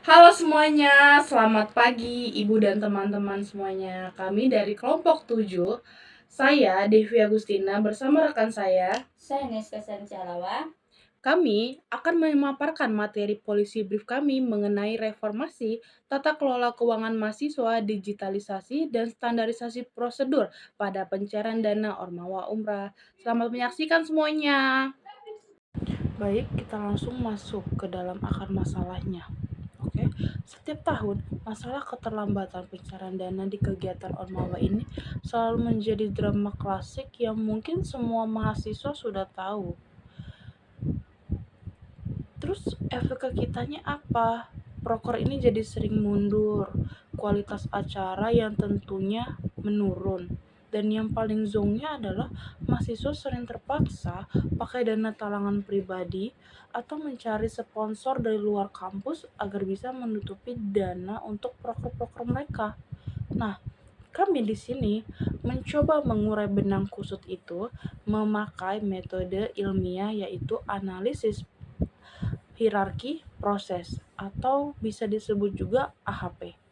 Halo semuanya, selamat pagi Ibu dan teman-teman semuanya. Kami dari kelompok 7, saya Devi Agustina bersama rekan saya. Saya Neska Sancalawa. Kami akan memaparkan materi polisi brief kami mengenai reformasi, tata kelola keuangan mahasiswa, digitalisasi, dan standarisasi prosedur pada pencairan dana Ormawa Umrah. Selamat menyaksikan semuanya. Baik, kita langsung masuk ke dalam akar masalahnya. Oke, setiap tahun masalah keterlambatan pencairan dana di kegiatan Ormawa ini selalu menjadi drama klasik yang mungkin semua mahasiswa sudah tahu. Terus efek ke kitanya apa? Proker ini jadi sering mundur, kualitas acara yang tentunya menurun. Dan yang paling zongnya adalah mahasiswa sering terpaksa pakai dana talangan pribadi atau mencari sponsor dari luar kampus agar bisa menutupi dana untuk proker-proker mereka. Nah, kami di sini mencoba mengurai benang kusut itu memakai metode ilmiah yaitu analisis hierarki proses atau bisa disebut juga AHP.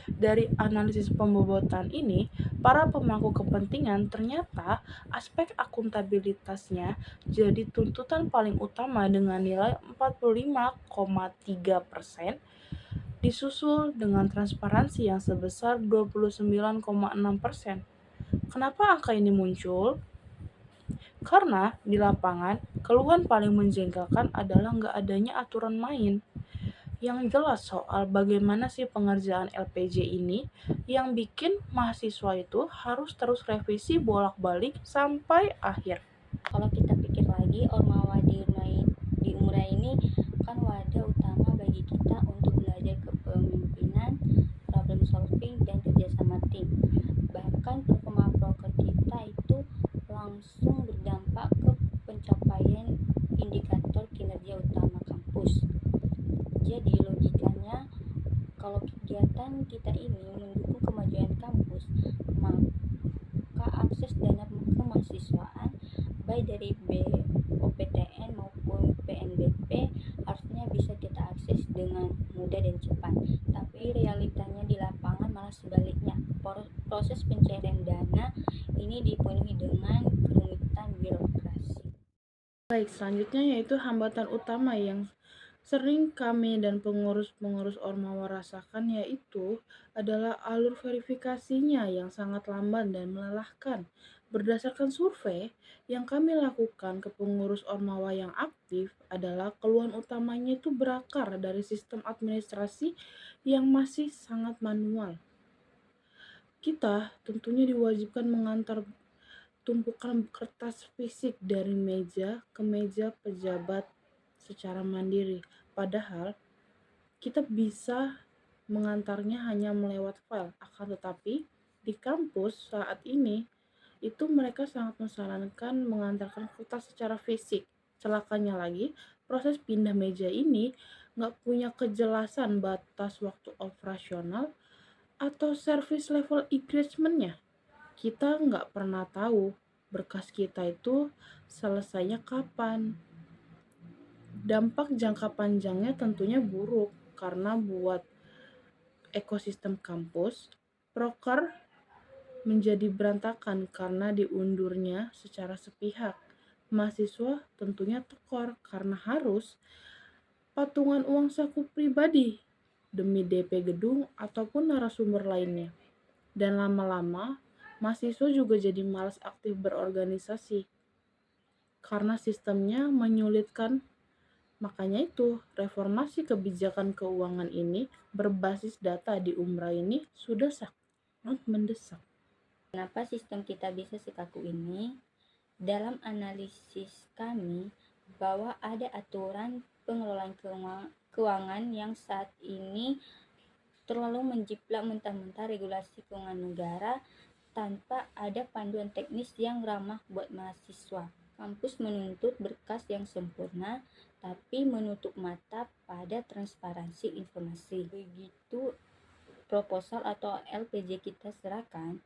Dari analisis pembobotan ini, para pemangku kepentingan ternyata aspek akuntabilitasnya jadi tuntutan paling utama dengan nilai 45,3%, disusul dengan transparansi yang sebesar 29,6%. Kenapa angka ini muncul? Karena di lapangan, keluhan paling menjengkelkan adalah nggak adanya aturan main yang jelas soal bagaimana sih pengerjaan LPJ ini yang bikin mahasiswa itu harus terus revisi bolak-balik sampai akhir. Kalau kita pikir lagi, Ormawa di Umrah ini kan wadah utama bagi kita untuk belajar kepemimpinan, problem solving, dan kerjasama tim. Bahkan performa proker kita itu langsung berdampak ke pencapaian indikator kinerja utama kampus. Jadi logikanya, kalau kegiatan kita ini mendukung kemajuan kampus, maka akses dana kemahasiswaan baik dari BOPTN maupun PNBP harusnya bisa kita akses dengan mudah dan cepat. Tapi realitanya di lapangan malah sebaliknya. Proses pencairan dana ini dipenuhi dengan kerumitan birokrasi. Baik, selanjutnya yaitu hambatan utama yang sering kami dan pengurus-pengurus Ormawa rasakan yaitu adalah alur verifikasinya yang sangat lamban dan melelahkan. Berdasarkan survei yang kami lakukan ke pengurus Ormawa yang aktif adalah keluhan utamanya itu berakar dari sistem administrasi yang masih sangat manual. Kita tentunya diwajibkan mengantar tumpukan kertas fisik dari meja ke meja pejabat secara mandiri. Padahal kita bisa mengantarnya hanya melewat file. Akan tetapi di kampus saat ini itu mereka sangat menyarankan mengantarkan kertas secara fisik. Celakanya lagi, proses pindah meja ini nggak punya kejelasan batas waktu operasional atau service level engagement-nya. Kita nggak pernah tahu berkas kita itu selesainya kapan. Dampak jangka panjangnya tentunya buruk karena buat ekosistem kampus, proker menjadi berantakan karena diundurnya secara sepihak. Mahasiswa tentunya tekor karena harus patungan uang saku pribadi demi DP gedung ataupun narasumber lainnya. Dan lama-lama, mahasiswa juga jadi malas aktif berorganisasi karena sistemnya menyulitkan. Makanya itu, reformasi kebijakan keuangan ini berbasis data di Umrah ini sudah sangat mendesak. Kenapa sistem kita bisa sekaku ini? Dalam analisis kami, bahwa ada aturan pengelolaan keuangan yang saat ini terlalu menjiplak mentah-mentah regulasi keuangan negara tanpa ada panduan teknis yang ramah buat mahasiswa. Kampus menuntut berkas yang sempurna, tapi menutup mata pada transparansi informasi. Begitu proposal atau LPJ kita serahkan,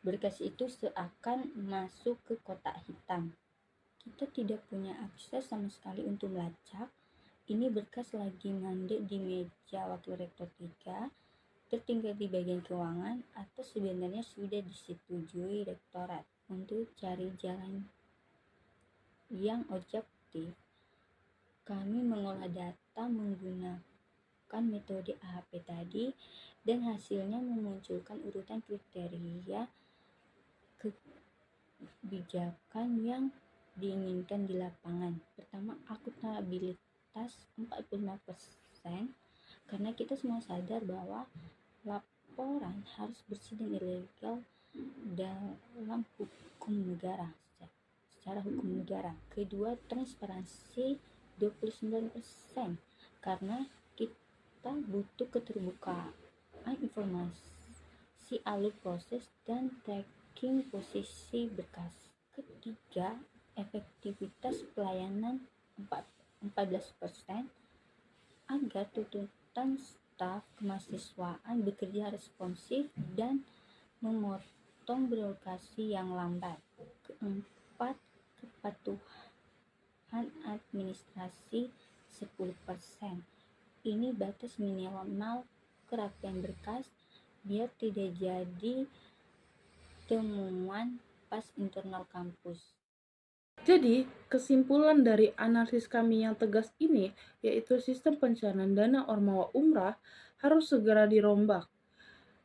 berkas itu seakan masuk ke kotak hitam. Kita tidak punya akses sama sekali untuk melacak Ini berkas lagi mandek di meja wakil rektor 3, tertinggal di bagian keuangan, atau sebenarnya sudah disetujui rektorat untuk cari jalan yang objektif. Kami mengolah data menggunakan metode AHP tadi, dan hasilnya memunculkan urutan kriteria kebijakan yang diinginkan di lapangan. Pertama, akuntabilitas 45%, karena kita semua sadar bahwa laporan harus bersih dan ilegal dalam hukum negara, secara hukum negara. Kedua, transparansi 29%, karena kita butuh keterbukaan informasi alur proses dan tracking posisi berkas. Ketiga, efektivitas pelayanan 14%, agar tuntutan staf kemahasiswaan bekerja responsif dan memotong birokrasi yang lambat. Keempat, kepatuhan administrasi 10%. Ini batas minimal kerapian berkas biar tidak jadi temuan pas internal kampus. Jadi, kesimpulan dari analisis kami yang tegas ini yaitu sistem pencairan dana Ormawa Umrah harus segera dirombak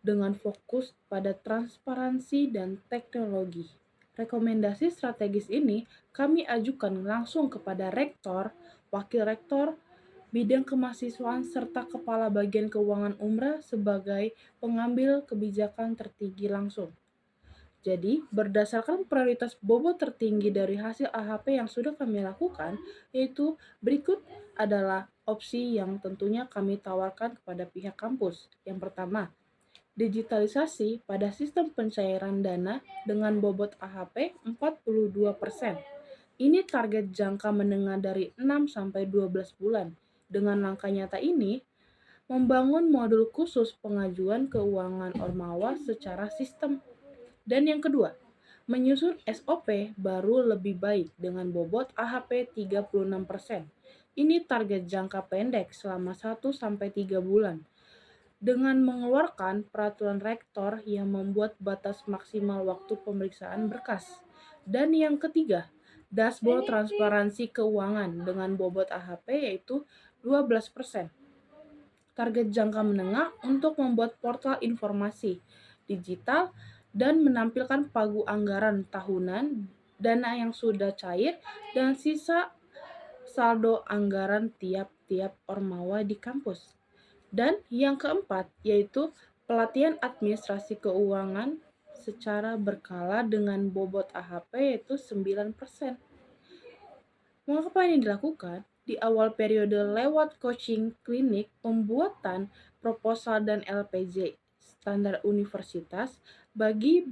dengan fokus pada transparansi dan teknologi. Rekomendasi strategis ini kami ajukan langsung kepada rektor, wakil rektor, bidang kemahasiswaan serta kepala bagian keuangan Umrah sebagai pengambil kebijakan tertinggi langsung. Jadi, berdasarkan prioritas bobot tertinggi dari hasil AHP yang sudah kami lakukan, yaitu berikut adalah opsi yang tentunya kami tawarkan kepada pihak kampus. Yang pertama, digitalisasi pada sistem pencairan dana dengan bobot AHP 42%. Ini target jangka menengah dari 6 sampai 12 bulan. Dengan langkah nyata ini, membangun modul khusus pengajuan keuangan Ormawa secara sistem. Dan yang kedua, menyusun SOP baru lebih baik dengan bobot AHP 36%. Ini target jangka pendek selama 1 sampai 3 bulan dengan mengeluarkan peraturan rektor yang membuat batas maksimal waktu pemeriksaan berkas. Dan yang ketiga, dashboard transparansi keuangan dengan bobot AHP yaitu 12%. Target jangka menengah untuk membuat portal informasi digital dan menampilkan pagu anggaran tahunan, dana yang sudah cair, dan sisa saldo anggaran tiap-tiap Ormawa di kampus. Dan yang keempat, yaitu pelatihan administrasi keuangan secara berkala dengan bobot AHP yaitu 9%. Mengapa ini dilakukan? Di awal periode lewat coaching klinik, pembuatan proposal dan LPJ standar universitas bagi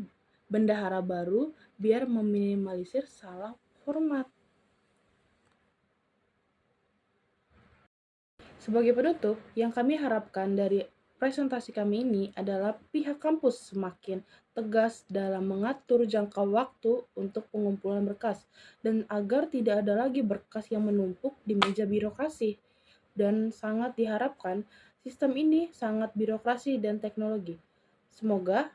bendahara baru biar meminimalisir salah format. Sebagai penutup, yang kami harapkan dari presentasi kami ini adalah pihak kampus semakin tegas dalam mengatur jangka waktu untuk pengumpulan berkas dan agar tidak ada lagi berkas yang menumpuk di meja birokrasi. Dan sangat diharapkan sistem ini sangat birokrasi dan teknologi. Semoga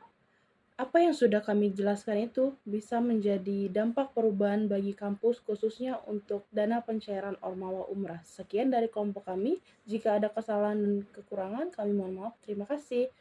apa yang sudah kami jelaskan itu bisa menjadi dampak perubahan bagi kampus khususnya untuk dana pencairan Ormawa Umrah. Sekian dari kelompok kami. Jika ada kesalahan dan kekurangan, kami mohon maaf. Terima kasih.